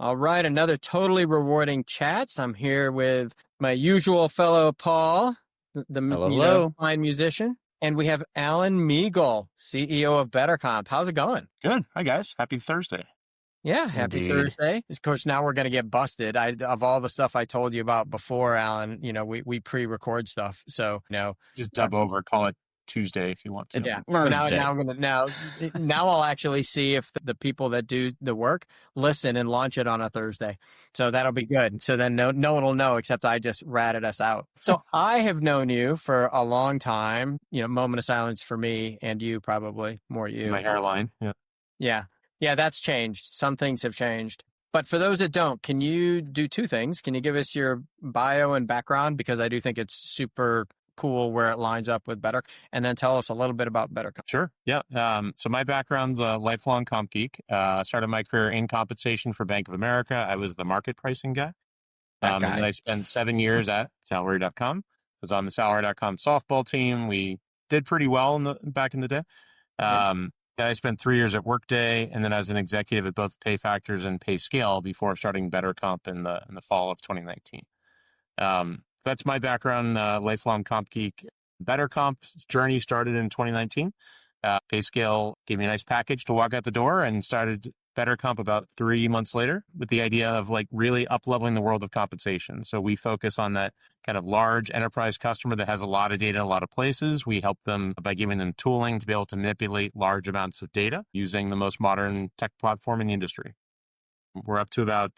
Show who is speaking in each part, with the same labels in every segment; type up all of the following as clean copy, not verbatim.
Speaker 1: All right, another totally rewarding chats. I'm here with my usual fellow Paul,
Speaker 2: Hello.
Speaker 1: fine musician, and we have Alan Miegel, CEO of BetterComp. How's it going?
Speaker 3: Good. Hi, guys. Happy Thursday.
Speaker 1: Yeah, happy
Speaker 2: Indeed.
Speaker 1: Thursday. Of course, now we're going to get busted. Of all the stuff I told you about before, Alan, we pre-record stuff. So,
Speaker 3: Just dub over, call it Tuesday if you want to.
Speaker 1: yeah.
Speaker 2: Thursday.
Speaker 1: Now I'll actually see if the people that do the work listen and launch it on a Thursday. So that'll be good. So then no one will know except I just ratted us out. So I have known you for a long time, moment of silence for me and you probably more you.
Speaker 3: My hairline. Yeah.
Speaker 1: Yeah, that's changed. Some things have changed. But for those that don't, can you do two things? Can you give us your bio and background? Because I do think it's super cool where it lines up with Better. And then tell us a little bit about BetterComp.
Speaker 3: Sure. Yeah. So my background's a lifelong comp geek. Started my career in compensation for Bank of America. I was the market pricing guy. And I spent 7 years at salary.com. I was on the salary.com softball team. We did pretty well back in the day. Then I spent 3 years at Workday, and then I was an executive at both PayFactors and PayScale before starting BetterComp in the fall of 2019. That's my background, lifelong comp geek. BetterComp's journey started in 2019. PayScale gave me a nice package to walk out the door and started BetterComp about 3 months later with the idea of really up-leveling the world of compensation. So we focus on that kind of large enterprise customer that has a lot of data in a lot of places. We help them by giving them tooling to be able to manipulate large amounts of data using the most modern tech platform in the industry. We're up to about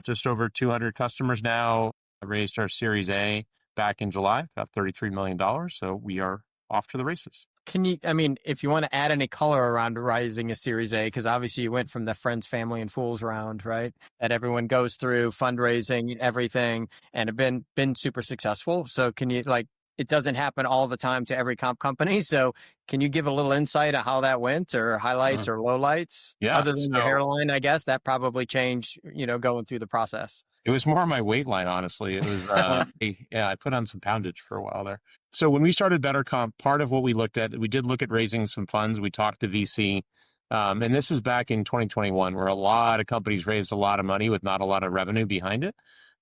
Speaker 3: just over 200 customers now. I raised our Series A back in July, about $33 million. So we are off to the races.
Speaker 1: If you want to add any color around raising a Series A, because obviously you went from the friends, family, and fools round, right? That everyone goes through fundraising, everything, and have been super successful. So can you, it doesn't happen all the time to every comp company. So can you give a little insight of how that went or highlights or lowlights?
Speaker 3: Yeah.
Speaker 1: Other than the hairline, I guess that probably changed, going through the process.
Speaker 3: It was more my weight line, honestly. It was, I put on some poundage for a while there. So when we started BetterComp, part of what we looked at, we did look at raising some funds. We talked to VC. And this is back in 2021, where a lot of companies raised a lot of money with not a lot of revenue behind it.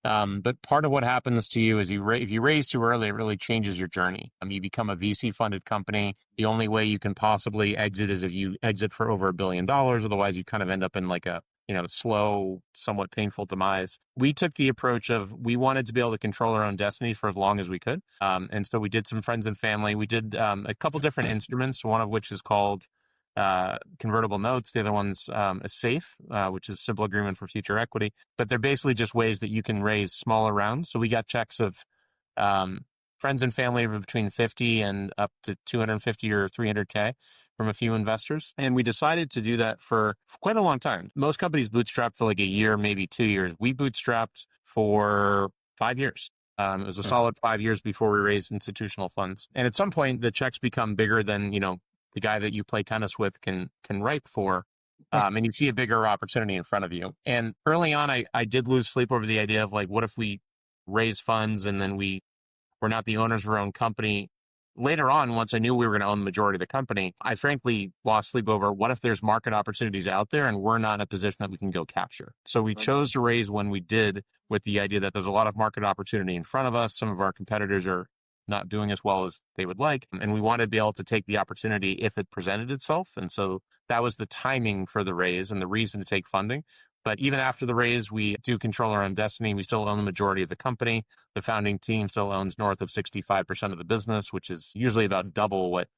Speaker 3: But part of what happens to you is if you raise too early, it really changes your journey. You become a VC-funded company. The only way you can possibly exit is if you exit for over $1 billion. Otherwise, you kind of end up in a slow, somewhat painful demise. We took the approach of we wanted to be able to control our own destinies for as long as we could. And so we did some friends and family. We did a couple different instruments, one of which is called convertible notes. The other one's a SAFE, which is simple agreement for future equity. But they're basically just ways that you can raise smaller rounds. So we got checks of friends and family of between 50 and up to 250 or 300K from a few investors. And we decided to do that for quite a long time. Most companies bootstrap for a year, maybe 2 years. We bootstrapped for 5 years. It was a solid 5 years before we raised institutional funds. And at some point, the checks become bigger than, the guy that you play tennis with can write for. And you see a bigger opportunity in front of you. And early on, I did lose sleep over the idea of what if we raise funds and then we're not the owners of our own company. Later on, once I knew we were going to own the majority of the company, I frankly lost sleep over what if there's market opportunities out there and we're not in a position that we can go capture. So we chose to raise when we did with the idea that there's a lot of market opportunity in front of us. Some of our competitors are not doing as well as they would like. And we wanted to be able to take the opportunity if it presented itself. And so that was the timing for the raise and the reason to take funding. But even after the raise, we do control our own destiny. We still own the majority of the company. The founding team still owns north of 65% of the business, which is usually about double what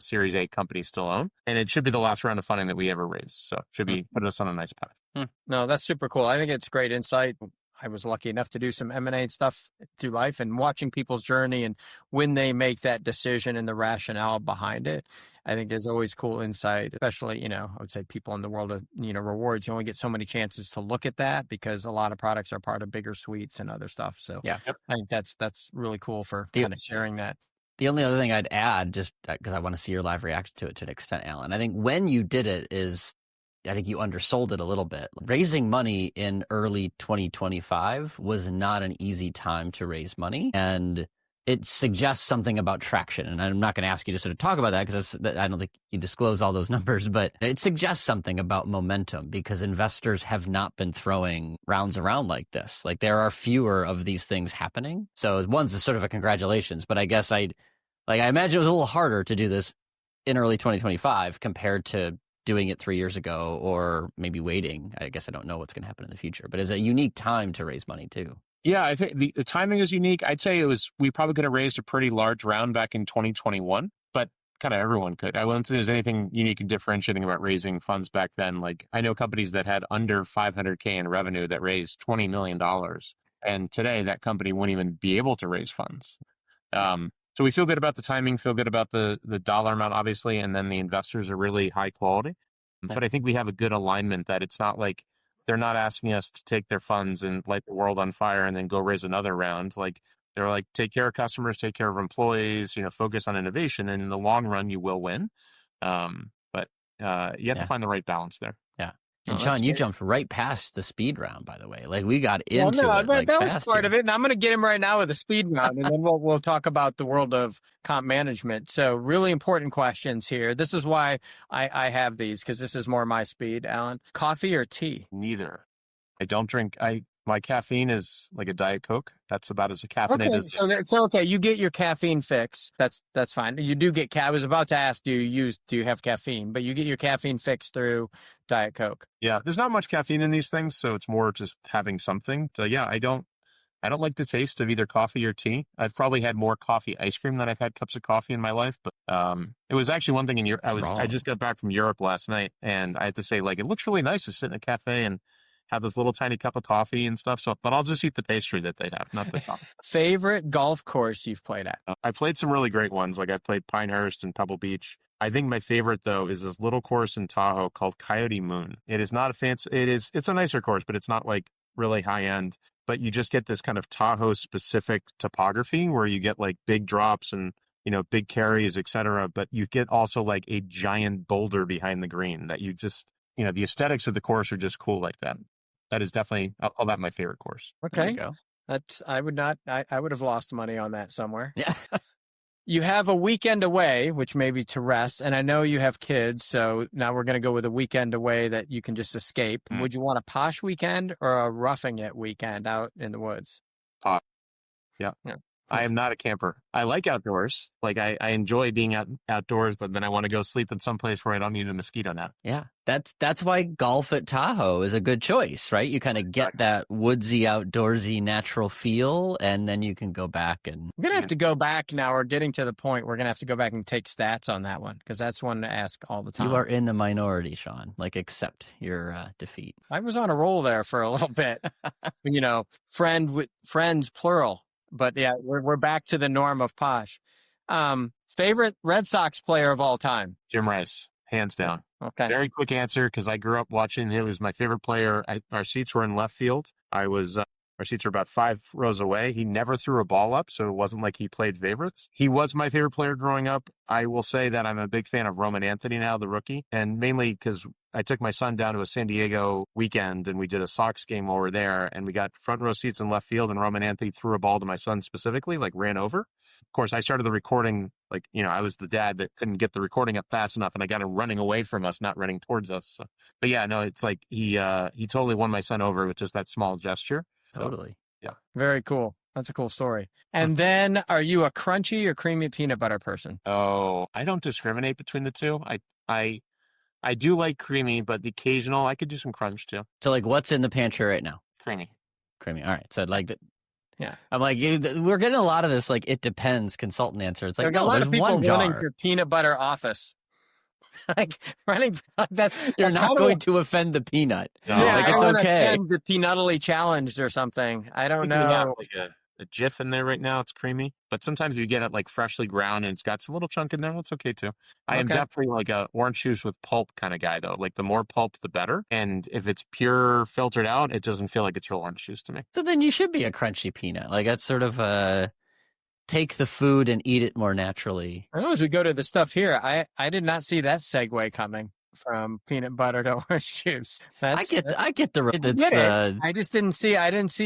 Speaker 3: Series A companies still own. And it should be the last round of funding that we ever raise. So it should be put us on a nice path.
Speaker 1: No, that's super cool. I think it's great insight. I was lucky enough to do some M&A stuff through life and watching people's journey and when they make that decision and the rationale behind it. I think there's always cool insight, especially, I would say people in the world of, rewards. You only get so many chances to look at that because a lot of products are part of bigger suites and other stuff. So yeah, I think that's really cool for kind of sharing that.
Speaker 2: The only other thing I'd add, just because I want to see your live reaction to it to an extent, Alan, I think when you did it I think you undersold it a little bit. Raising money in early 2025 was not an easy time to raise money. And it suggests something about traction. And I'm not going to ask you to sort of talk about that because I don't think you disclose all those numbers, but it suggests something about momentum because investors have not been throwing rounds around like this. Like there are fewer of these things happening. So one's a sort of a congratulations, but I guess I imagine it was a little harder to do this in early 2025 compared to doing it 3 years ago or maybe waiting. I guess I don't know what's going to happen in the future, but it's a unique time to raise money too.
Speaker 3: Yeah, I think the timing is unique. I'd say we probably could have raised a pretty large round back in 2021, but kind of everyone could. I wouldn't say there's anything unique and differentiating about raising funds back then. Like I know companies that had under 500K in revenue that raised $20 million. And today that company wouldn't even be able to raise funds. So we feel good about the timing, feel good about the dollar amount, obviously, and then the investors are really high quality. Okay. But I think we have a good alignment that it's not like they're not asking us to take their funds and light the world on fire and then go raise another round. Like they're like, take care of customers, take care of employees, focus on innovation, and in the long run, you will win. But you have to find the right balance there.
Speaker 2: Yeah. And Sean, you jumped right past the speed round, by the way. Like we got into it.
Speaker 1: But that was part of it. And I'm going to get him right now with the speed round, and then we'll talk about the world of comp management. So really important questions here. This is why I have these because this is more my speed. Alan, coffee or tea?
Speaker 3: Neither. I don't drink. My caffeine is like a Diet Coke. That's about as caffeinated as.
Speaker 1: So okay, you get your caffeine fix. That's fine. You do get. I was about to ask, do you have caffeine? But you get your caffeine fix through Diet Coke.
Speaker 3: Yeah, there's not much caffeine in these things, so it's more just having something. So yeah, I don't like the taste of either coffee or tea. I've probably had more coffee ice cream than I've had cups of coffee in my life. But it was actually one thing in Europe. I just got back from Europe last night, and I had to say, like, it looks really nice to sit in a cafe and have this little tiny cup of coffee and stuff. So, but I'll just eat the pastry that they have, not the coffee.
Speaker 1: Favorite golf course you've played at?
Speaker 3: I played some really great ones. Like I played Pinehurst and Pebble Beach. I think my favorite though is this little course in Tahoe called Coyote Moon. It is not a fancy. It's a nicer course, but it's not like really high end. But you just get this kind of Tahoe specific topography where you get like big drops and big carries, etc. But you get also like a giant boulder behind the green that you just the aesthetics of the course are just cool like that. That is definitely, I'll call that my favorite course.
Speaker 1: Okay. I would have lost money on that somewhere.
Speaker 2: Yeah.
Speaker 1: You have a weekend away, which may be to rest. And I know you have kids. So now we're going to go with a weekend away that you can just escape. Mm. Would you want a posh weekend or a roughing it weekend out in the woods?
Speaker 3: Posh. Yeah. I am not a camper. I like outdoors. Like I enjoy being outdoors, but then I want to go sleep in some place where I don't need a mosquito net.
Speaker 2: Yeah. That's why golf at Tahoe is a good choice, right? You kind of get that woodsy, outdoorsy, natural feel, and then you can go back and...
Speaker 1: We're going to have to go back now. We're getting to the point. We're going to have to go back and take stats on that one, because that's one to ask all the time.
Speaker 2: You are in the minority, Sean. Like, accept your defeat.
Speaker 1: I was on a roll there for a little bit. Friends, plural. But yeah, we're back to the norm of posh. Favorite Red Sox player of all time?
Speaker 3: Jim Rice, hands down.
Speaker 1: Okay.
Speaker 3: Very quick answer because I grew up watching him. He was my favorite player. Our seats were in left field. Our seats were about 5 rows away. He never threw a ball up, so it wasn't like he played favorites. He was my favorite player growing up. I will say that I'm a big fan of Roman Anthony now, the rookie, and mainly because I took my son down to a San Diego weekend and we did a Sox game while we were there, and we got front row seats in left field, and Roman Anthony threw a ball to my son specifically, like ran over. Of course, I started the recording, I was the dad that couldn't get the recording up fast enough, and I got him running away from us, not running towards us. So, but yeah, no, it's like he totally won my son over with just that small gesture.
Speaker 2: Totally.
Speaker 3: Yeah.
Speaker 1: Very cool. That's a cool story. And then, are you a crunchy or creamy peanut butter person?
Speaker 3: Oh, I don't discriminate between the two. I do like creamy, but the occasional, I could do some crunch too.
Speaker 2: So, what's in the pantry right now?
Speaker 3: Creamy.
Speaker 2: All right. So,
Speaker 1: yeah.
Speaker 2: I'm like, we're getting a lot of this, it depends consultant answer. It's like,
Speaker 1: a lot of people running for peanut butter office.
Speaker 2: You're not going to offend the peanut.
Speaker 3: No.
Speaker 2: Yeah, it's okay.
Speaker 1: The peanutally challenged or something. I don't know.
Speaker 3: We have a Jif in there right now. It's creamy, but sometimes you get it freshly ground and it's got some little chunk in there. That's okay too. I am definitely a orange juice with pulp kind of guy though. The more pulp, the better. And if it's pure filtered out, it doesn't feel like it's real orange juice to me.
Speaker 2: So then you should be a crunchy peanut. That's sort of take the food and eat it more naturally.
Speaker 1: I know as we go to the stuff here, I did not see that segue coming from peanut butter to orange juice.
Speaker 2: I get the
Speaker 1: I just didn't see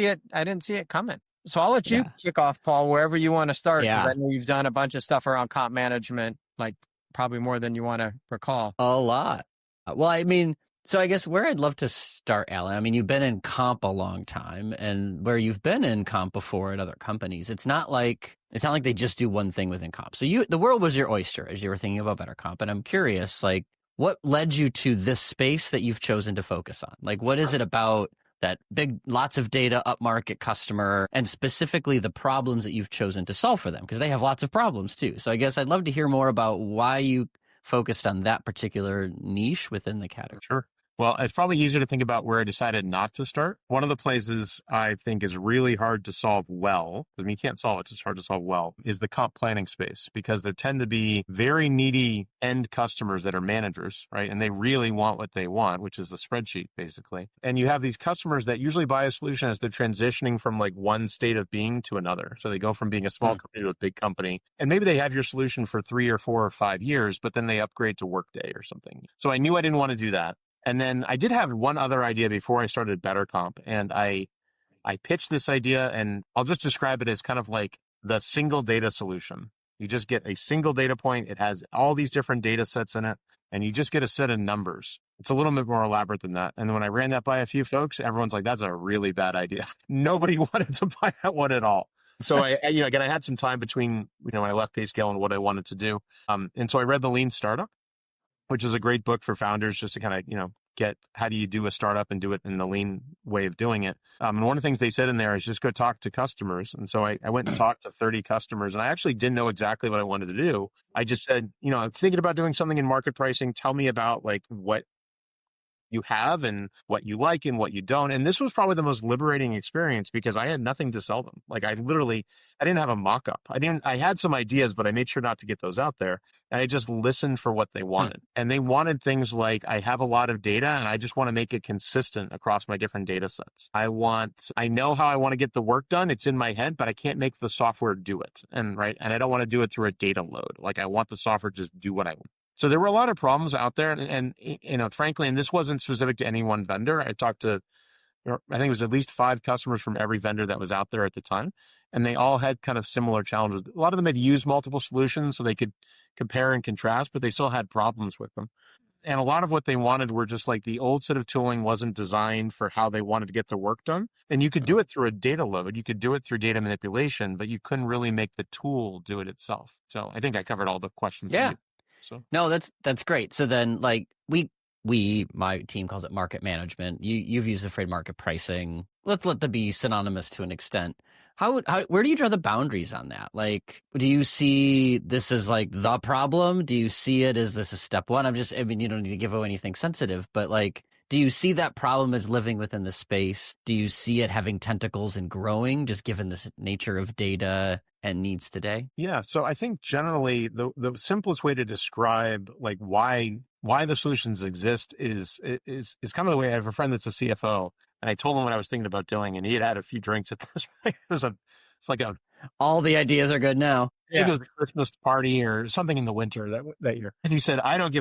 Speaker 1: it coming. So I'll let you kick off, Paul, wherever you want to start, because I know you've done a bunch of stuff around comp management, like probably more than you want to recall.
Speaker 2: A lot. Well, I mean, so I guess where I'd love to start, Alan, I mean, you've been in comp a long time, and where you've been in comp before at other companies, it's not like they just do one thing within comp. So the world was your oyster as you were thinking about BetterComp, and I'm curious, like, what led you to this space that you've chosen to focus on? Like, what is it about that big, lots of data, upmarket customer, and specifically the problems that you've chosen to solve for them? Because they have lots of problems too. So I guess I'd love to hear more about why you focused on that particular niche within the category.
Speaker 3: Sure. Well, it's probably easier to think about where I decided not to start. One of the places I think is really hard to solve well, because I mean, you can't solve it, it's just hard to solve well, is the comp planning space, because there tend to be very needy end customers that are managers, right? And they really want what they want, which is a spreadsheet, basically. And you have these customers that usually buy a solution as they're transitioning from like one state of being to another. So they go from being a small company to a big company. And maybe they have your solution for 3 or 4 or 5 years, but then they upgrade to Workday or something. So I knew I didn't want to do that. And then I did have one other idea before I started BetterComp, and I pitched this idea, and I'll just describe it as kind of like the single data solution. You just get a single data point. It has all these different data sets in it, and you just get a set of numbers. It's a little bit more elaborate than that. And then when I ran that by a few folks, everyone's like, that's a really bad idea. Nobody wanted to buy that one at all. So again, I had some time between, when I left PayScale and what I wanted to do. And so I read The Lean Startup, which is a great book for founders just to kind of, get how do you do a startup and do it in the lean way of doing it. And one of the things they said in there is just go talk to customers. And so I went and talked to 30 customers, and I actually didn't know exactly what I wanted to do. I just said, I'm thinking about doing something in market pricing. Tell me about like what you have and what you like and what you don't. And this was probably the most liberating experience because I had nothing to sell them. Like I didn't have a mock-up. I had some ideas, but I made sure not to get those out there. And I just listened for what they wanted. And they wanted things like, I have a lot of data and I just want to make it consistent across my different data sets. I know how I want to get the work done. It's in my head, but I can't make the software do it. And I don't want to do it through a data load. Like I want the software to just do what I want. So there were a lot of problems out there. And frankly, and this wasn't specific to any one vendor. I talked to, I think it was at least 5 customers from every vendor that was out there at the time. And they all had kind of similar challenges. A lot of them had used multiple solutions so they could compare and contrast, but they still had problems with them. And a lot of what they wanted were just like the old set of tooling wasn't designed for how they wanted to get the work done. And you could do it through a data load. You could do it through data manipulation, but you couldn't really make the tool do it itself. So I think I covered all the questions.
Speaker 2: Yeah. So no, that's great. So then like my team calls it market management. You've used the phrase market pricing. Let's let that be synonymous to an extent. Where do you draw the boundaries on that? Like, do you see this as like the problem? Do you see it as this is step one? You don't need to give away anything sensitive, but like, do you see that problem as living within the space? Do you see it having tentacles and growing, just given the nature of data and needs today?
Speaker 3: Yeah. So I think generally the simplest way to describe like why the solutions exist is kind of the way I have a friend that's a CFO, and I told him what I was thinking about doing, and he had a few drinks at this point.
Speaker 2: All the ideas are good now.
Speaker 3: I think it was a Christmas party or something in the winter that year. And he said, I don't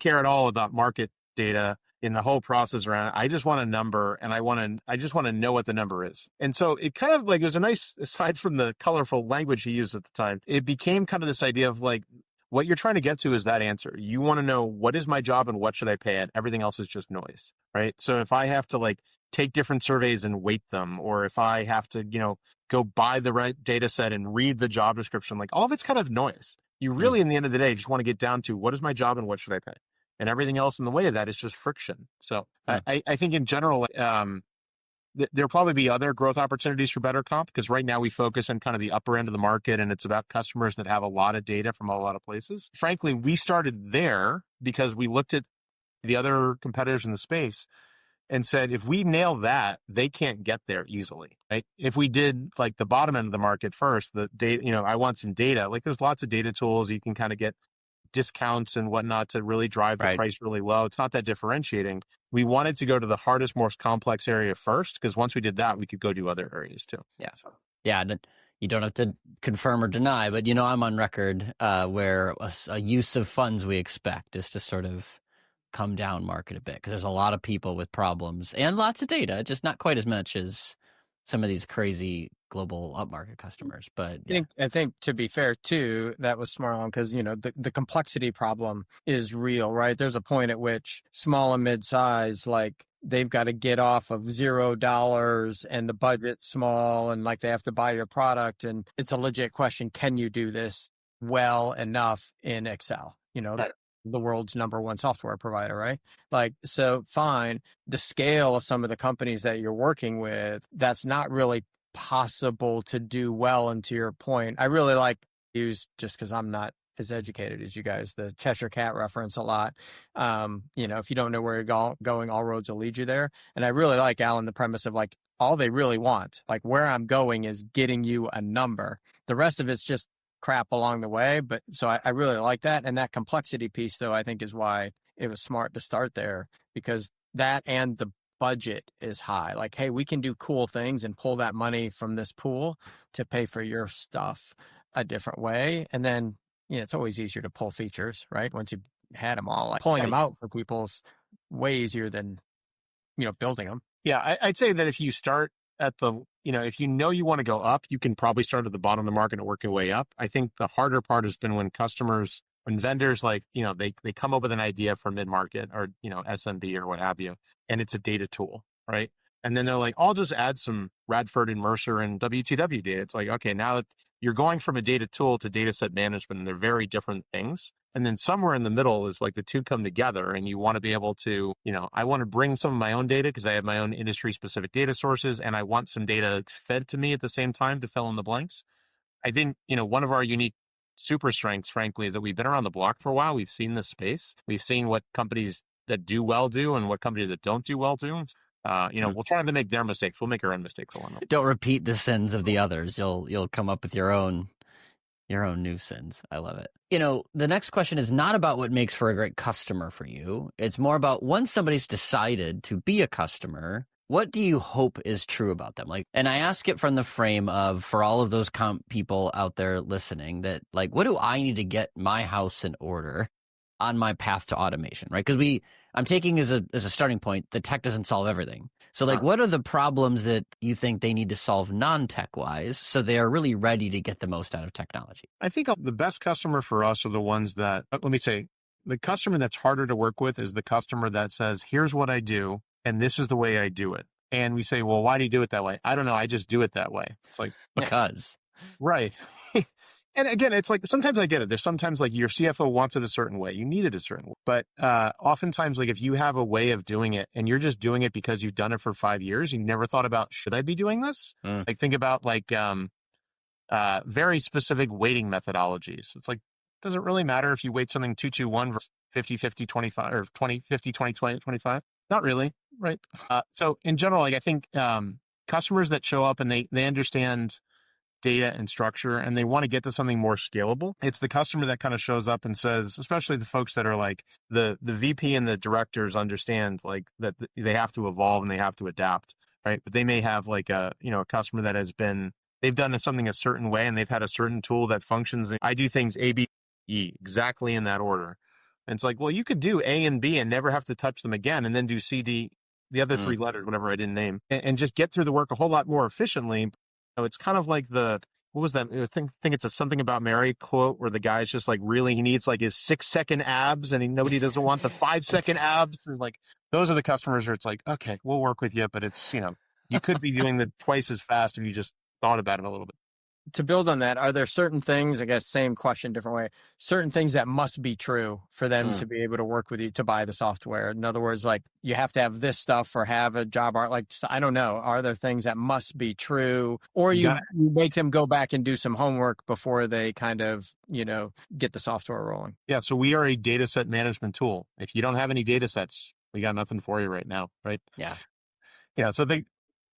Speaker 3: care at all about market data in the whole process around it. I just want a number, and I just want to know what the number is. And so it kind of like, it was a nice, aside from the colorful language he used at the time, it became kind of this idea of like, what you're trying to get to is that answer. You want to know what is my job and what should I pay it? Everything else is just noise, right? So if I have to like take different surveys and weight them, or if I have to, go buy the right data set and read the job description, like all of it's kind of noise. You really, in the end of the day, just want to get down to what is my job and what should I pay? And everything else in the way of that is just friction. So I think in general, there'll probably be other growth opportunities for BetterComp, because right now we focus on kind of the upper end of the market, and it's about customers that have a lot of data from a lot of places. Frankly, we started there because we looked at the other competitors in the space and said, if we nail that, they can't get there easily, right? If we did like the bottom end of the market first, the data, I want some data, like there's lots of data tools. You can kind of get discounts and whatnot to really drive the price really low. It's not that differentiating. We wanted to go to the hardest, most complex area first, because once we did that, we could go do other areas too.
Speaker 2: Yeah. So. Yeah. You don't have to confirm or deny, but I'm on record where a use of funds we expect is to sort of come down market a bit, because there's a lot of people with problems and lots of data, just not quite as much as some of these crazy global upmarket customers. But yeah.
Speaker 1: I think to be fair too, that was smart on because, the complexity problem is real, right? There's a point at which small and mid-size, like they've got to get off of $0 and the budget's small and like they have to buy your product. And it's a legit question. Can you do this well enough in Excel?
Speaker 3: Right.
Speaker 1: The world's number one software provider, right? Like, so fine. The scale of some of the companies that you're working with, that's not really possible to do well. And to your point, I really like use, just because I'm not as educated as you guys, the Cheshire Cat reference a lot. If you don't know where you're going, all roads will lead you there. And I really like, Alan, the premise of like, all they really want, like where I'm going is getting you a number. The rest of it's just crap along the way. But so I really like that. And that complexity piece, though, I think is why it was smart to start there, because that and the budget is high. Like, hey, we can do cool things and pull that money from this pool to pay for your stuff a different way. And then, it's always easier to pull features, right? Once you've had them all, like pulling them out for people's way easier than, building them.
Speaker 3: Yeah. I'd say that if you start at if you want to go up, you can probably start at the bottom of the market and work your way up. I think the harder part has been when vendors they come up with an idea for mid-market or, SMB or what have you, and it's a data tool, right? And then they're like, I'll just add some Radford and Mercer and W2W data. It's like, okay, now you're going from a data tool to data set management, and they're very different things. And then somewhere in the middle is like the two come together, and you want to be able to, I want to bring some of my own data because I have my own industry specific data sources, and I want some data fed to me at the same time to fill in the blanks. I think, one of our unique super strengths, frankly, is that we've been around the block for a while. We've seen this space. We've seen what companies that do well do and what companies that don't do well do. We'll try not to make their mistakes. We'll make our own mistakes along the way.
Speaker 2: Don't repeat the sins of the others. You'll come up with your own new sins. I love it. The next question is not about what makes for a great customer for you. It's more about once somebody's decided to be a customer, what do you hope is true about them? And I ask it from the frame of, for all of those people out there listening, that like, what do I need to get my house in order on my path to automation, right? Because I'm taking as a starting point, the tech doesn't solve everything. So what are the problems that you think they need to solve non-tech wise so they are really ready to get the most out of technology?
Speaker 3: I think the best customer for us are the ones that, let me say, the customer that's harder to work with is the customer that says, here's what I do, and this is the way I do it. And we say, well, why do you do it that way? I don't know. I just do it that way. It's like,
Speaker 2: because.
Speaker 3: Right. And again, it's like, sometimes I get it. There's sometimes like your CFO wants it a certain way. You need it a certain way. But oftentimes, like if you have a way of doing it and you're just doing it because you've done it for 5 years, you never thought about, should I be doing this? Like think about like very specific weighting methodologies. It's like, does it really matter if you weight something 2-2-1 versus 50-50-25 or 20-50-20-20-25? Not really, right? So in general, like I think customers that show up and they understand data and structure and they want to get to something more scalable. It's the customer that kind of shows up and says, especially the folks that are like the VP and the directors understand like that they have to evolve and they have to adapt, right? But they may have like a customer that they've done something a certain way and they've had a certain tool that functions. I do things A, B, E exactly in that order. And it's like, well, you could do A and B and never have to touch them again and then do C, D, the other three letters, whatever I didn't name, and just get through the work a whole lot more efficiently. It's kind of like what was that? I think it's a Something About Mary quote where the guy's just like he needs like his 6-second abs and nobody doesn't want the 5-second abs. And like, those are the customers where it's like, okay, we'll work with you, but it's, you could be doing it twice as fast if you just thought about it a little bit.
Speaker 1: To build on that, are there certain things, I guess, same question, different way, certain things that must be true for them to be able to work with you to buy the software? In other words, like you have to have this stuff or have a job art, like, I don't know. Are there things that must be true or you make them go back and do some homework before they kind of, get the software rolling?
Speaker 3: Yeah. So we are a data set management tool. If you don't have any data sets, we got nothing for you right now. Right.
Speaker 2: Yeah.
Speaker 3: Yeah. So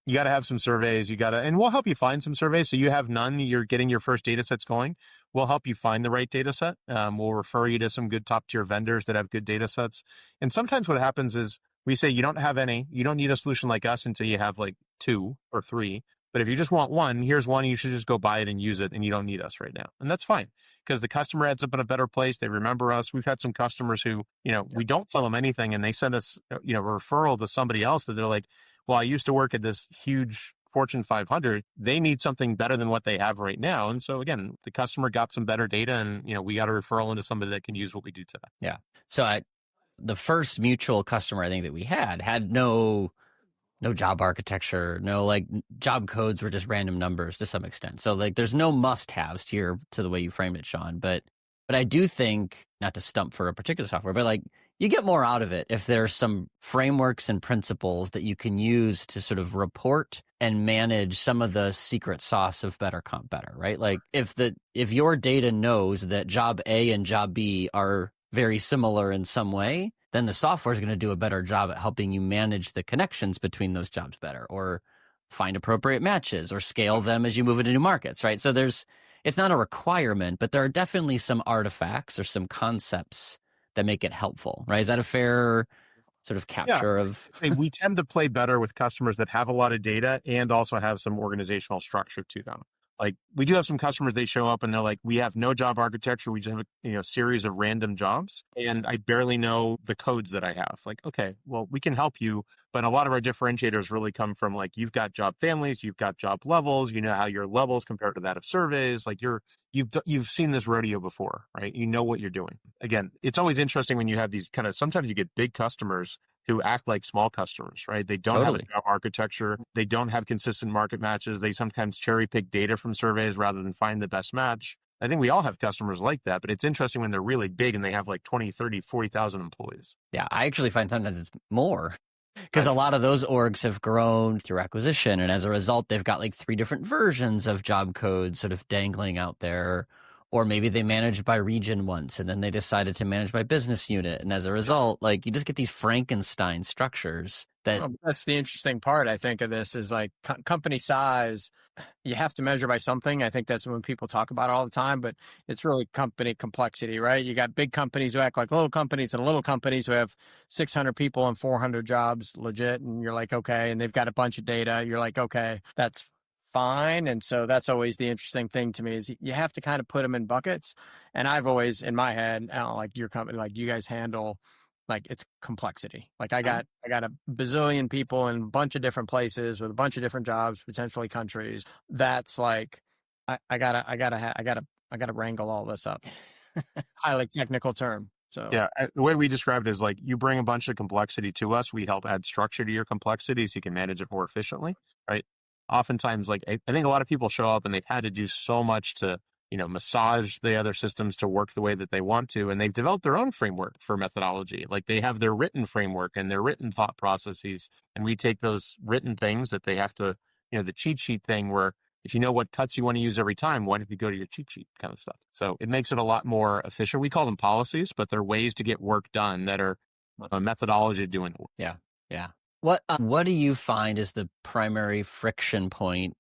Speaker 3: you got to have some surveys. And we'll help you find some surveys. So you have none, you're getting your first data sets going. We'll help you find the right data set. We'll refer you to some good top tier vendors that have good data sets. And sometimes what happens is we say, you don't have any, you don't need a solution like us until you have like 2 or 3. But if you just want one, here's one, you should just go buy it and use it. And you don't need us right now. And that's fine because the customer ends up in a better place. They remember us. We've had some customers who, we don't sell them anything and they send us, a referral to somebody else that they're like, well, I used to work at this huge Fortune 500, they need something better than what they have right now. And so again, the customer got some better data, and we got a referral into somebody that can use what we do today.
Speaker 2: Yeah. So the first mutual customer I think that we had no job architecture, no like job codes were just random numbers to some extent. So like there's no must-haves to the way you framed it, Sean. But I do think, not to stump for a particular software, but like you get more out of it if there's some frameworks and principles that you can use to sort of report and manage some of the secret sauce of BetterComp better, right? Like if your data knows that job A and job B are very similar in some way, then the software is going to do a better job at helping you manage the connections between those jobs better, or find appropriate matches, or scale them as you move into new markets, right? So it's not a requirement, but there are definitely some artifacts or some concepts that make it helpful, right? Is that a fair sort of capture of?
Speaker 3: We tend to play better with customers that have a lot of data and also have some organizational structure to them. Like we do have some customers, they show up and they're like, we have no job architecture. We just have a series of random jobs, and I barely know the codes that I have. Like, okay, well, we can help you. But a lot of our differentiators really come from like, you've got job families, you've got job levels, you know how your levels compare to that of surveys. Like you've seen this rodeo before, right? You know what you're doing. Again, it's always interesting when you have these sometimes you get big customers who act like small customers, right? They don't have a job architecture. They don't have consistent market matches. They sometimes cherry pick data from surveys rather than find the best match. I think we all have customers like that, but it's interesting when they're really big and they have like 20, 30, 40,000 employees.
Speaker 2: Yeah, I actually find sometimes it's more, because a lot of those orgs have grown through acquisition. And as a result, they've got like 3 different versions of job codes sort of dangling out there. Or maybe they managed by region once, and then they decided to manage by business unit. And as a result, like you just get these Frankenstein structures that.
Speaker 1: Well, that's the interesting part, I think, of this is like company size. You have to measure by something. I think that's when people talk about it all the time, but it's really company complexity, right? You got big companies who act like little companies and little companies who have 600 people and 400 jobs legit. And you're like, okay. And they've got a bunch of data. You're like, okay, that's fine. And so that's always the interesting thing to me is you have to kind of put them in buckets. And I've always in my head, like your company, like you guys handle, like it's complexity. Like I got a bazillion people in a bunch of different places with a bunch of different jobs, potentially countries. That's like, I gotta wrangle all this up. Highly technical term. So
Speaker 3: yeah, the way we describe it is like you bring a bunch of complexity to us. We help add structure to your complexity so you can manage it more efficiently, right? Oftentimes, like I think a lot of people show up and they've had to do so much to, massage the other systems to work the way that they want to. And they've developed their own framework for methodology. Like they have their written framework and their written thought processes. And we take those written things that they have to, the cheat sheet thing where if you know what cuts you want to use every time, why don't you go to your cheat sheet kind of stuff? So it makes it a lot more efficient. We call them policies, but they're ways to get work done that are a methodology of doing the work.
Speaker 2: Yeah. Yeah. What do you find is the primary friction point?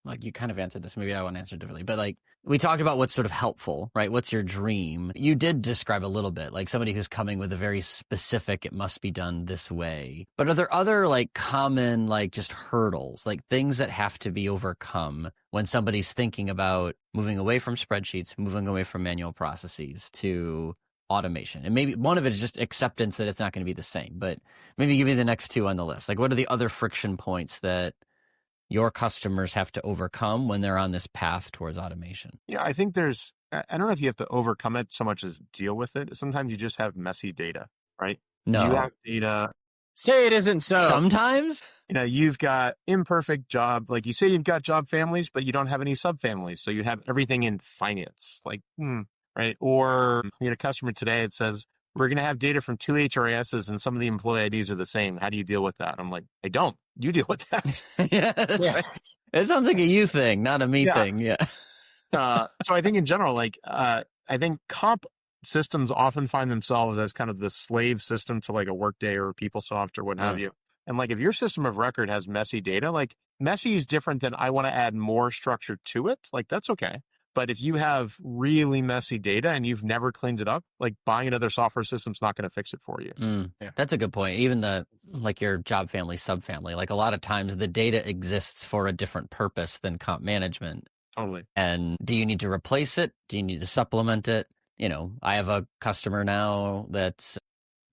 Speaker 2: Like you kind of answered this, maybe I want to answer differently, but like we talked about what's sort of helpful, right? What's your dream? You did describe a little bit like somebody who's coming with a very specific, it must be done this way. But are there other like common, like just hurdles, like things that have to be overcome when somebody's thinking about moving away from spreadsheets, moving away from manual processes to automation? And maybe one of it is just acceptance that it's not going to be the same, but maybe give me the next 2 on the list. Like what are the other friction points that your customers have to overcome when they're on this path towards automation?
Speaker 3: Yeah, I think I don't know if you have to overcome it so much as deal with it. Sometimes you just have messy data, right?
Speaker 2: No.
Speaker 3: You have data.
Speaker 1: Say it isn't so.
Speaker 2: Sometimes?
Speaker 3: You've got imperfect job. Like you say you've got job families, but you don't have any subfamilies. So you have everything in finance. Like, right? Or you had a customer today that says, we're going to have data from 2 HRISs and some of the employee IDs are the same. How do you deal with that? I'm like, I don't. You deal with that.
Speaker 2: Yeah, that's right. It sounds like a you thing, not a me thing. Yeah.
Speaker 3: So I think in general, like, I think comp systems often find themselves as kind of the slave system to like a Workday or a PeopleSoft or what have you. And like, if your system of record has messy data, like messy is different than I want to add more structure to it. Like, that's okay. But if you have really messy data and you've never cleaned it up, like buying another software system's not going to fix it for you.
Speaker 2: Yeah. That's a good point. Even like your job family, subfamily, like a lot of times the data exists for a different purpose than comp management.
Speaker 3: Totally.
Speaker 2: And do you need to replace it? Do you need to supplement it? I have a customer now that's,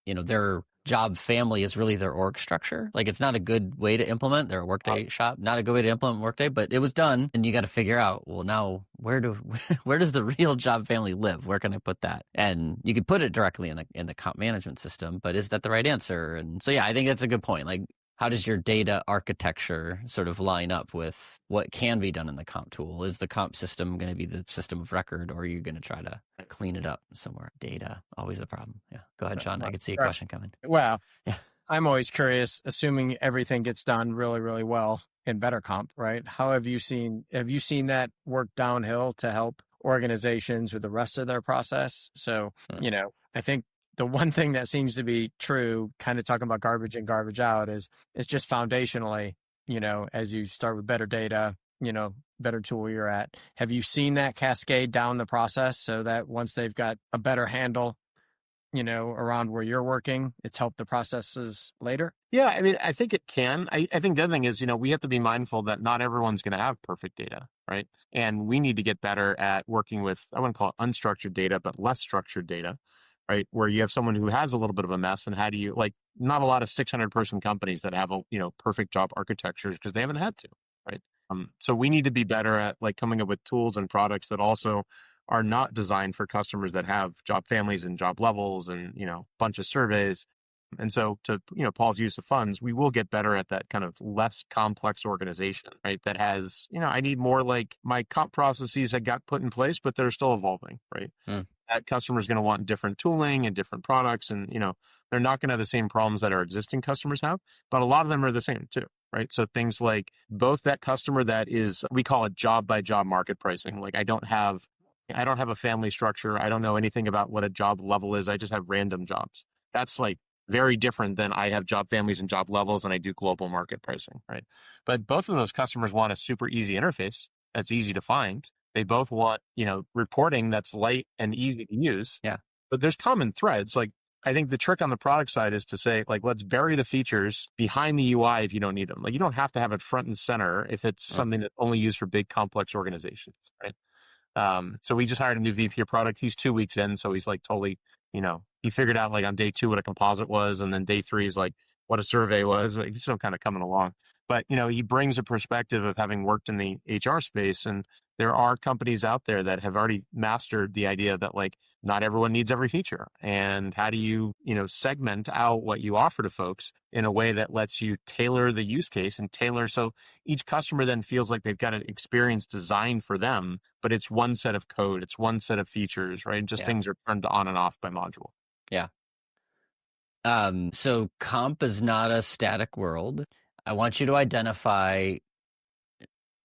Speaker 2: they're job family is really their org structure. Like it's not a good way to implement. They're a Workday shop, not a good way to implement Workday, but it was done. And you got to figure out, well, now where does the real job family live? Where can I put that? And you could put it directly in the comp management system, but is that the right answer? And so, yeah, I think that's a good point. Like, how does your data architecture sort of line up with what can be done in the comp tool? Is the comp system going to be the system of record, or are you going to try to clean it up somewhere? Data, always the problem. Yeah. Go ahead, Sean. I could see a question coming.
Speaker 1: Well,
Speaker 2: yeah.
Speaker 1: I'm always curious, assuming everything gets done really, really well in BetterComp, right? How have you seen that work downhill to help organizations with the rest of their process? So, I think the one thing that seems to be true, kind of talking about garbage in, garbage out, is just foundationally, as you start with better data, better tool you're at. Have you seen that cascade down the process so that once they've got a better handle, around where you're working, it's helped the processes later?
Speaker 3: Yeah, I mean, I think it can. I think the other thing is, we have to be mindful that not everyone's going to have perfect data, right? And we need to get better at working with, I wouldn't call it unstructured data, but less structured data, right? Where you have someone who has a little bit of a mess, and how do you, like, not a lot of 600-person companies that have, perfect job architectures because they haven't had to, right? So we need to be better at like coming up with tools and products that also are not designed for customers that have job families and job levels and, bunch of surveys. And so to, Paul's use of funds, we will get better at that kind of less complex organization, right? That has, I need more, like, my comp processes that got put in place, but they're still evolving, right? That customer is going to want different tooling and different products. And, they're not going to have the same problems that our existing customers have, but a lot of them are the same too, right? So things like both that customer that is, we call it job by job market pricing. Like I don't have a family structure. I don't know anything about what a job level is. I just have random jobs. That's like very different than I have job families and job levels and I do global market pricing, right? But both of those customers want a super easy interface that's easy to find. They both want, reporting that's light and easy to use.
Speaker 2: Yeah.
Speaker 3: But there's common threads. Like I think the trick on the product side is to say, like, let's bury the features behind the UI if you don't need them. Like you don't have to have it front and center if it's something that's only used for big complex organizations, right? So we just hired a new VP of product. He's 2 weeks in. So he's like totally, he figured out like on day 2 what a composite was. And then day 3 is like what a survey was. Like, he's still kind of coming along. But, he brings a perspective of having worked in the HR space. And there are companies out there that have already mastered the idea that like not everyone needs every feature. And how do you, segment out what you offer to folks in a way that lets you tailor the use case and tailor so each customer then feels like they've got an experience designed for them, but it's one set of code, it's one set of features, right? And just things are turned on and off by module.
Speaker 2: Yeah. So comp is not a static world. I want you to identify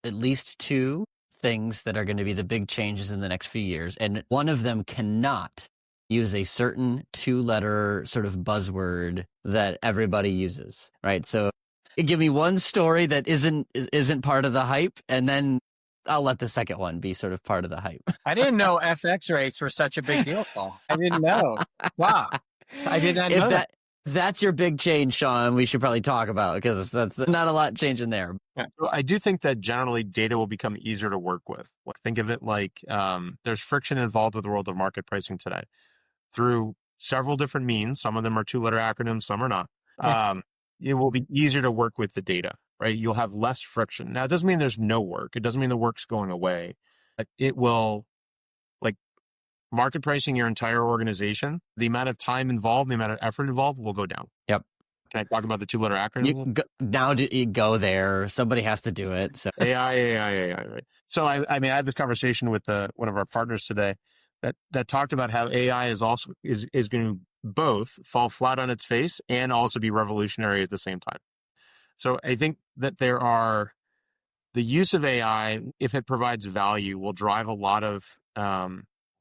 Speaker 2: at least 2 things that are going to be the big changes in the next few years. And one of them cannot use a certain 2-letter sort of buzzword that everybody uses, right? So give me one story that isn't part of the hype, and then I'll let the second one be sort of part of the hype.
Speaker 1: I didn't know FX rates were such a big deal, Paul. I didn't know. Wow. I did not know that.
Speaker 2: That's your big change, Sean, we should probably talk about, because that's not a lot changing there.
Speaker 3: Yeah. So I do think that generally data will become easier to work with. Think of it like there's friction involved with the world of market pricing today through several different means. Some of them are 2-letter acronyms, some are not. It will be easier to work with the data, right? You'll have less friction. Now, it doesn't mean there's no work. It doesn't mean the work's going away. It will, like, market pricing your entire organization, the amount of time involved, the amount of effort involved will go down.
Speaker 2: Yep.
Speaker 3: Can I talk about the 2-letter acronym?
Speaker 2: Now you go there. Somebody has to do it. So
Speaker 3: AI, right? So I mean, I had this conversation with one of our partners today that talked about how AI is also is going to both fall flat on its face and also be revolutionary at the same time. So I think that the use of AI, if it provides value, will drive a lot of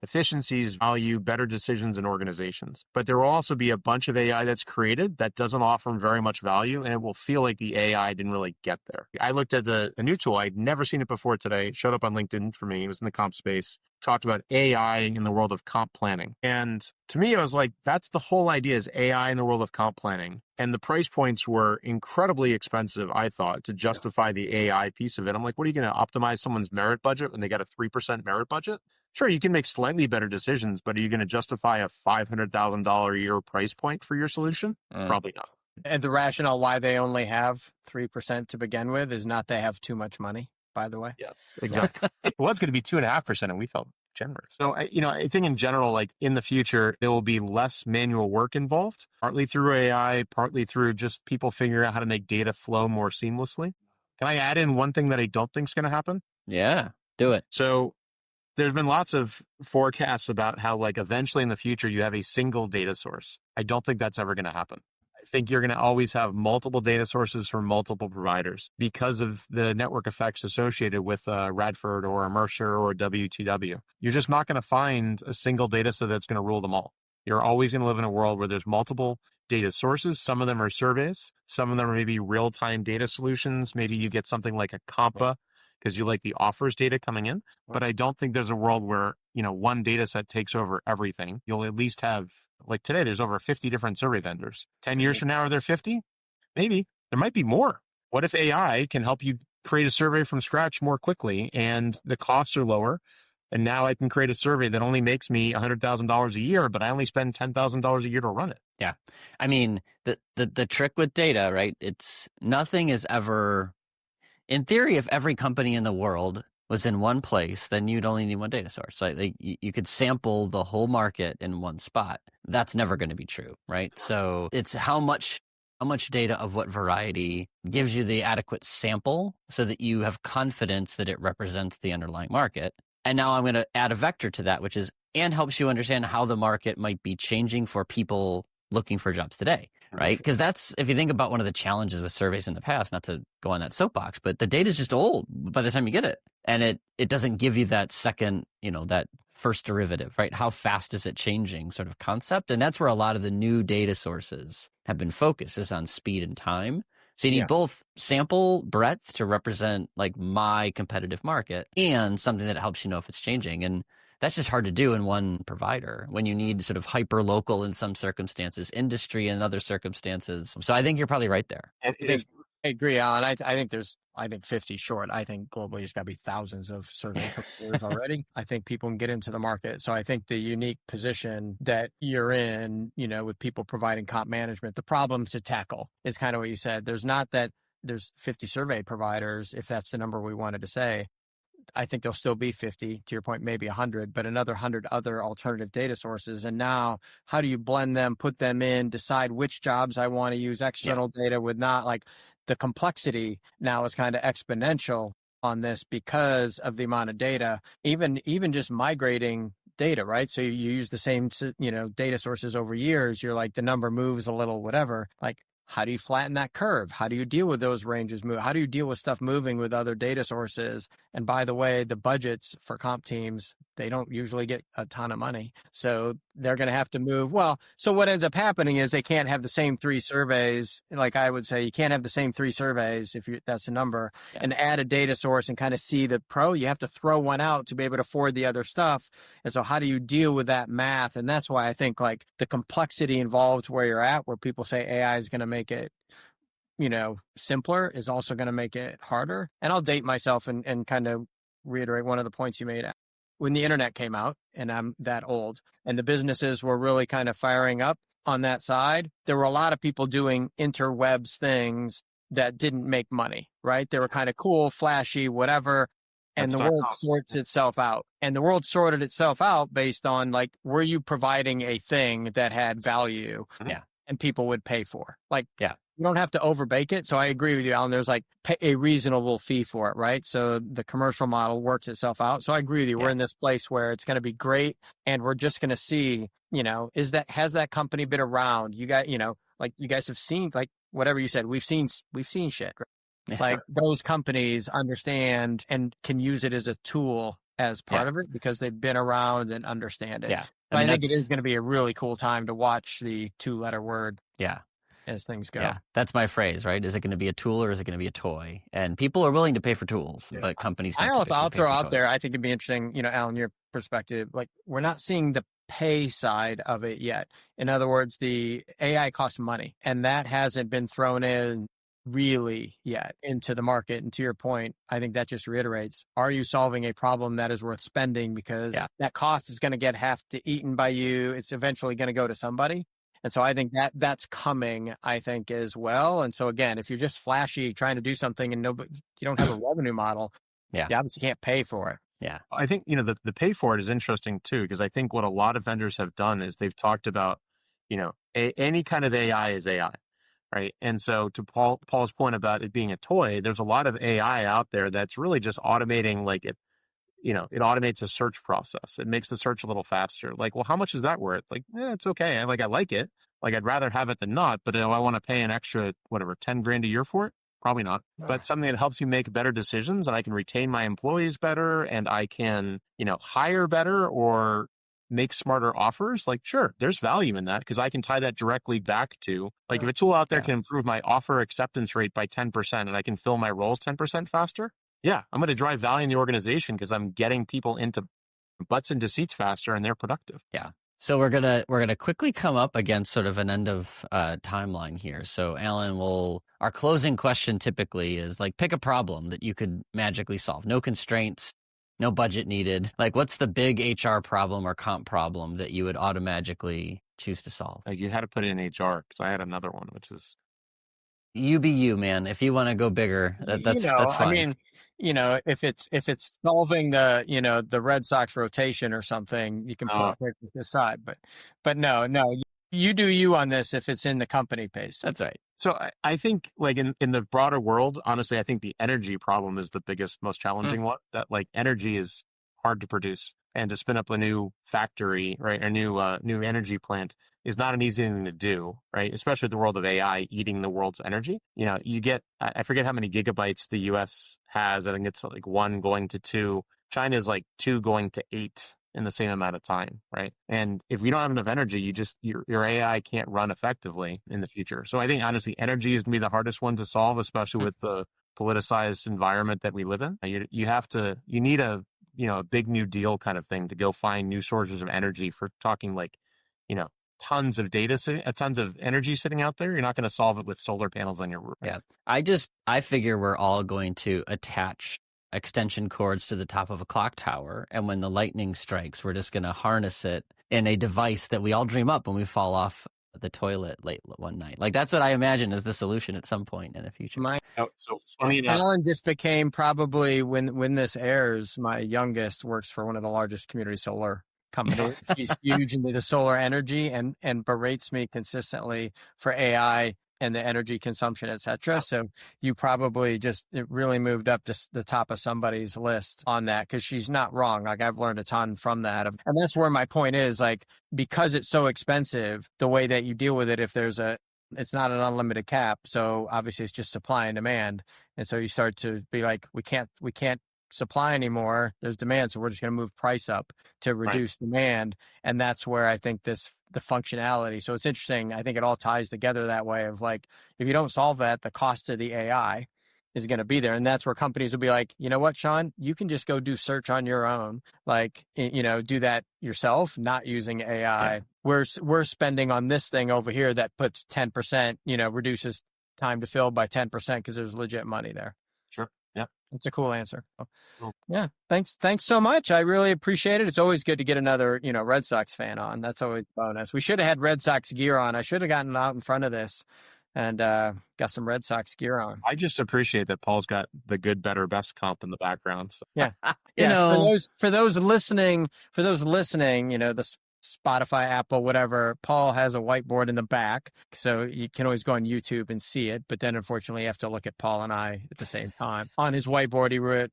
Speaker 3: efficiencies, value, better decisions in organizations. But there will also be a bunch of AI that's created that doesn't offer very much value, and it will feel like the AI didn't really get there. I looked at a new tool. I'd never seen it before today. It showed up on LinkedIn for me. It was in the comp space. Talked about AI in the world of comp planning. And to me, I was like, that's the whole idea, is AI in the world of comp planning. And the price points were incredibly expensive, I thought, to justify the AI piece of it. I'm like, what are you going to optimize someone's merit budget when they got a 3% merit budget? Sure, you can make slightly better decisions, but are you going to justify a $500,000 a year price point for your solution? Probably not.
Speaker 1: And the rationale why they only have 3% to begin with is not they have too much money, by the way.
Speaker 3: Yeah, exactly. It was going to be 2.5%, and we felt generous. So, I think in general, like in the future, there will be less manual work involved, partly through AI, partly through just people figuring out how to make data flow more seamlessly. Can I add in one thing that I don't think is going to happen?
Speaker 2: Yeah, do it.
Speaker 3: So there's been lots of forecasts about how like eventually in the future you have a single data source. I don't think that's ever going to happen. I think you're going to always have multiple data sources from multiple providers because of the network effects associated with Radford or a Mercer or a WTW. You're just not going to find a single data set that's going to rule them all. You're always going to live in a world where there's multiple data sources. Some of them are surveys. Some of them are maybe real-time data solutions. Maybe you get something like a Compa because you like the offers data coming in. But I don't think there's a world where, one data set takes over everything. You'll at least have, like today, there's over 50 different survey vendors. 10 years from now, are there 50? Maybe. There might be more. What if AI can help you create a survey from scratch more quickly and the costs are lower? And now I can create a survey that only makes me $100,000 a year, but I only spend $10,000 a year to run it.
Speaker 2: Yeah. I mean, the trick with data, right? Nothing is ever, in theory, if every company in the world was in one place, then you'd only need one data source. So you could sample the whole market in one spot. That's never going to be true, right? So it's how much data of what variety gives you the adequate sample so that you have confidence that it represents the underlying market. And now I'm going to add a vector to that, which is, and helps you understand how the market might be changing for people looking for jobs today, right? Because that's, if you think about one of the challenges with surveys in the past, not to go on that soapbox, but the data is just old by the time you get it. And it doesn't give you that second, that first derivative, right? How fast is it changing sort of concept? And that's where a lot of the new data sources have been focused, is on speed and time. So you need both sample breadth to represent like my competitive market and something that helps you know if it's changing. And that's just hard to do in one provider when you need sort of hyper local in some circumstances, industry in other circumstances. So I think you're probably right there.
Speaker 1: I agree, Alan. I think 50 short. I think globally there's got to be thousands of survey companies already. I think people can get into the market. So I think the unique position that you're in, with people providing comp management, the problem to tackle is kind of what you said. There's not that there's 50 survey providers, if that's the number we wanted to say. I think there'll still be 50, to your point, maybe 100, but another 100 other alternative data sources. And now how do you blend them, put them in, decide which jobs I want to use external data with not like the complexity now is kind of exponential on this because of the amount of data, even just migrating data, right? So you use the same, data sources over years. You're like, the number moves a little, whatever. Like, how do you flatten that curve? How do you deal with those ranges move? How do you deal with stuff moving with other data sources? And by the way, the budgets for comp teams, they don't usually get a ton of money. So they're going to have to move. Well, so what ends up happening is they can't have the same 3 surveys. Like I would say, you can't have the same 3 surveys if that's the number and add a data source and kind of see the pro. You have to throw one out to be able to afford the other stuff. And so how do you deal with that math? And that's why I think like the complexity involved where you're at, where people say AI is going to make it, simpler, is also going to make it harder. And I'll date myself and kind of reiterate one of the points you made. When the internet came out, and I'm that old, and the businesses were really kind of firing up on that side, there were a lot of people doing interwebs things that didn't make money, right? They were kind of cool, flashy, whatever. And the world sorts itself out. And the world sorted itself out based on like, were you providing a thing that had value?
Speaker 2: Yeah.
Speaker 1: And people would pay for? Like, you don't have to overbake it. So I agree with you, Alan. There's like a reasonable fee for it, right? So the commercial model works itself out. So I agree with you. We're in this place where it's going to be great. And we're just going to see, has that company been around? You guys, like you guys have seen, like whatever you said, we've seen shit, right? Like those companies understand and can use it as a tool as part of it because they've been around and understand it.
Speaker 2: Yeah.
Speaker 1: I think it is going to be a really cool time to watch the 2-letter word.
Speaker 2: Yeah.
Speaker 1: As things go.
Speaker 2: Yeah, that's my phrase, right? Is it going to be a tool or is it going to be a toy? And people are willing to pay for tools, but companies don't.
Speaker 1: I'll throw out there, I think it'd be interesting, Alan, your perspective, like we're not seeing the pay side of it yet. In other words, the AI costs money and that hasn't been thrown in really yet into the market. And to your point, I think that just reiterates, are you solving a problem that is worth spending? Because that cost is going to have to eaten by you. It's eventually going to go to somebody. And so I think that's coming, I think, as well. And so again, if you're just flashy trying to do something and you don't have a revenue model, you obviously can't pay for it.
Speaker 2: Yeah.
Speaker 3: I think, the pay for it is interesting too, because I think what a lot of vendors have done is they've talked about, any kind of AI is AI, right? And so to Paul's point about it being a toy, there's a lot of AI out there that's really just automating, like it automates a search process. It makes the search a little faster. Like, well, how much is that worth? Like, it's okay. I like it. Like, I'd rather have it than not, but do I want to pay an extra, whatever, 10 grand a year for it? Probably not. But something that helps you make better decisions, and I can retain my employees better, and I can, hire better or make smarter offers. Like, sure, there's value in that, because I can tie that directly back to, like, if a tool out there can improve my offer acceptance rate by 10% and I can fill my roles 10% faster, I'm going to drive value in the organization because I'm getting people into butts into seats faster and they're productive.
Speaker 2: Yeah. So we're gonna quickly come up against sort of an end of timeline here. So Alan, our closing question typically is like, pick a problem that you could magically solve. No constraints, no budget needed. Like, what's the big HR problem or comp problem that you would automatically choose to solve?
Speaker 3: Like, you had to put it in HR, because I had another one, which is
Speaker 2: you be you, man. If you want to go bigger, that's fine.
Speaker 1: I mean, if it's solving the Red Sox rotation or something, you can put it to the side. But no, you do you on this if it's in the company pace.
Speaker 2: That's right.
Speaker 3: So I think, like, in the broader world, honestly, I think the energy problem is the biggest, most challenging one. That, like, energy is hard to produce, and to spin up a new factory, right, a new energy plant is not an easy thing to do, right? Especially the world of AI eating the world's energy. You get, I forget how many gigabytes the US has. I think it's like 1 going to 2. China is like 2 going to 8 in the same amount of time, right? And if we don't have enough energy, your AI can't run effectively in the future. So I think, honestly, energy is going to be the hardest one to solve, especially with the politicized environment that we live in. You need a big New Deal kind of thing to go find new sources of energy. For talking, like, tons of tons of energy sitting out there. You're not going to solve it with solar panels on your roof.
Speaker 2: Yeah. I figure we're all going to attach extension cords to the top of a clock tower, and when the lightning strikes, we're just going to harness it in a device that we all dream up when we fall off the toilet late one night. Like, that's what I imagine is the solution at some point in the future.
Speaker 3: So funny enough,
Speaker 1: Alan just became, probably when this airs, my youngest works for one of the largest community solar company. She's huge into the solar energy and berates me consistently for AI and the energy consumption, et cetera. So you probably it really moved up to the top of somebody's list on that, because she's not wrong. Like, I've learned a ton from that. And that's where my point is, like, because it's so expensive, the way that you deal with it, it's not an unlimited cap. So obviously it's just supply and demand. And so you start to be like, we can't supply anymore. There's demand. So we're just going to move price up to reduce demand. And that's where I think the functionality. So it's interesting. I think it all ties together that way of, like, if you don't solve that, the cost of the AI is going to be there. And that's where companies will be like, you know what, Sean, you can just go do search on your own. Like, do that yourself, not using AI. Yeah. We're spending on this thing over here that puts 10%, reduces time to fill by 10% because there's legit money there.
Speaker 3: Sure. Yeah.
Speaker 1: That's a cool answer.
Speaker 3: Cool.
Speaker 1: Yeah. Thanks so much. I really appreciate it. It's always good to get another, Red Sox fan on. That's always a bonus. We should have had Red Sox gear on. I should have gotten out in front of this and got some Red Sox gear on.
Speaker 3: I just appreciate that Paul's got the good, better, best comp in the background. So.
Speaker 1: Yeah. For those listening, the Spotify, Apple, whatever, Paul has a whiteboard in the back, so you can always go on YouTube and see it. But then, unfortunately, you have to look at Paul and I at the same time. On his whiteboard, he wrote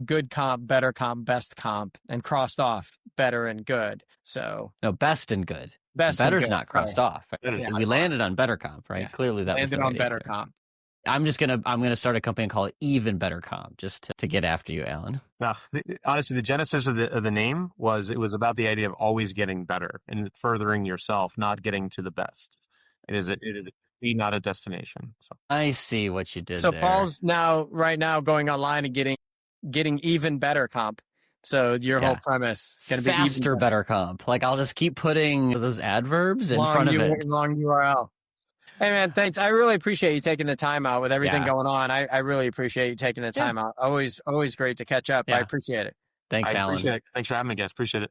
Speaker 1: good comp, better comp, best comp, and crossed off better and good. So
Speaker 2: no, best and good.
Speaker 1: Best
Speaker 2: better's
Speaker 1: and good,
Speaker 2: not crossed off. We landed on BetterComp, right?
Speaker 1: Yeah.
Speaker 2: Clearly, that
Speaker 1: landed
Speaker 2: was the
Speaker 1: on
Speaker 2: right
Speaker 1: BetterComp.
Speaker 2: I'm gonna start a company and call it Even BetterComp, just to get after you, Alan.
Speaker 3: No, honestly, the genesis of the name was about the idea of always getting better and furthering yourself, not getting to the best. It is not a destination. So
Speaker 2: I see what you did.
Speaker 1: So
Speaker 2: there.
Speaker 1: Paul's right now going online and getting even better comp. So your whole premise going to be
Speaker 2: faster,
Speaker 1: even
Speaker 2: better comp. Like, I'll just keep putting those adverbs in front of it.
Speaker 1: Long URL. Hey man, thanks. I really appreciate you taking the time out with everything
Speaker 2: Yeah.
Speaker 1: going on. I really appreciate you taking the time out. Always great to catch up. I
Speaker 2: Yeah.
Speaker 1: appreciate it.
Speaker 2: Thanks,
Speaker 3: I
Speaker 2: Alan.
Speaker 3: appreciate it. Thanks for having me, guys. Appreciate it.